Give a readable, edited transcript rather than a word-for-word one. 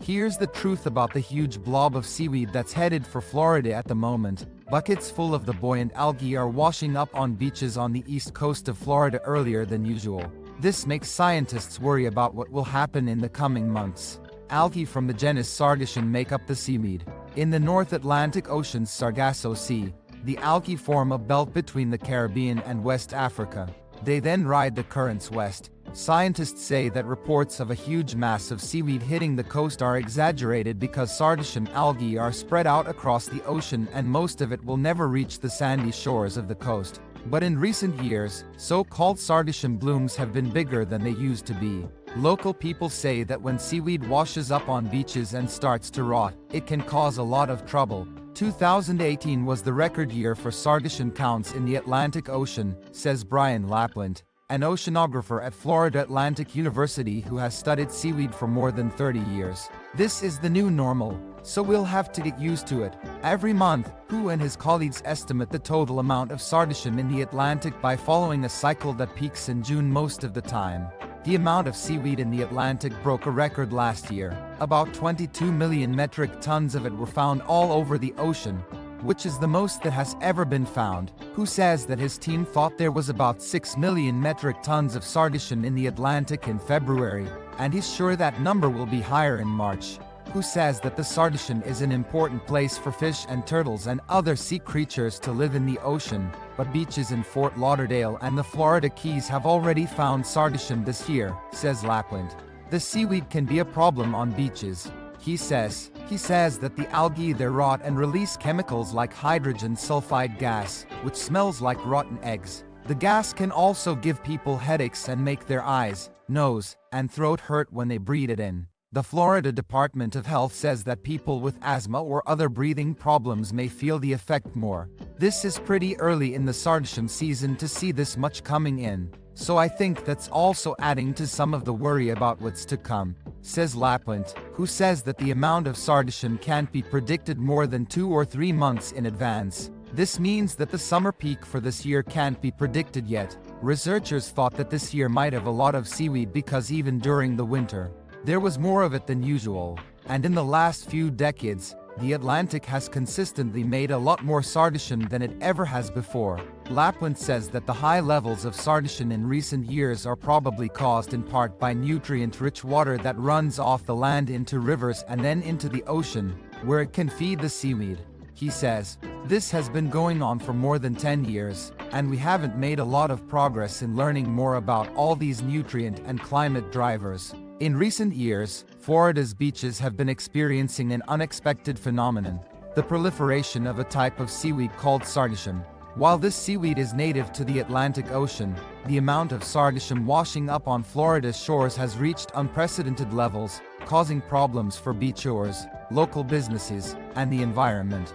Here's the truth about the huge blob of seaweed that's headed for Florida at the moment. Buckets full of the buoyant algae are washing up on beaches on the east coast of Florida earlier than usual. This makes scientists worry about what will happen in the coming months. Algae from the genus Sargassum make up the seaweed. In the North Atlantic Ocean's Sargasso Sea, the algae form a belt between the Caribbean and West Africa. They then ride the currents west. Scientists say that reports of a huge mass of seaweed hitting the coast are exaggerated because Sargassum algae are spread out across the ocean and most of it will never reach the sandy shores of the coast. But in recent years, so-called Sargassum blooms have been bigger than they used to be. Local people say that when seaweed washes up on beaches and starts to rot, it can cause a lot of trouble. 2018 was the record year for Sargassum counts in the Atlantic Ocean, says Brian Lapland, an oceanographer at Florida Atlantic University who has studied seaweed for more than 30 years. This is the new normal, so we'll have to get used to it. Every month, Hu and his colleagues estimate the total amount of Sargassum in the Atlantic by following a cycle that peaks in June most of the time. The amount of seaweed in the Atlantic broke a record last year. About 22 million metric tons of it were found all over the ocean, which is the most that has ever been found. Hu says that his team thought there was about 6 million metric tons of Sargassum in the Atlantic in February, and he's sure that number will be higher in March. Hu says that the Sargassum is an important place for fish and turtles and other sea creatures to live in the ocean, but beaches in Fort Lauderdale and the Florida Keys have already found Sargassum this year, says Lapland. The seaweed can be a problem on beaches. He says that the algae there rot and release chemicals like hydrogen sulfide gas, which smells like rotten eggs. The gas can also give people headaches and make their eyes, nose, and throat hurt when they breathe it in. The Florida Department of Health says that people with asthma or other breathing problems may feel the effect more. This is pretty early in the Sargassum season to see this much coming in, so I think that's also adding to some of the worry about what's to come, says Lapland, who says that the amount of Sargassum can't be predicted more than 2 or 3 months in advance. This means that the summer peak for this year can't be predicted yet. Researchers thought that this year might have a lot of seaweed because even during the winter, there was more of it than usual, and in the last few decades, the Atlantic has consistently made a lot more Sargassum than it ever has before. Lapland says that the high levels of Sargassum in recent years are probably caused in part by nutrient-rich water that runs off the land into rivers and then into the ocean, where it can feed the seaweed. He says, this has been going on for more than 10 years, and we haven't made a lot of progress in learning more about all these nutrient and climate drivers. In recent years, Florida's beaches have been experiencing an unexpected phenomenon, the proliferation of a type of seaweed called Sargassum. While this seaweed is native to the Atlantic Ocean, the amount of Sargassum washing up on Florida's shores has reached unprecedented levels, causing problems for beachgoers, local businesses, and the environment.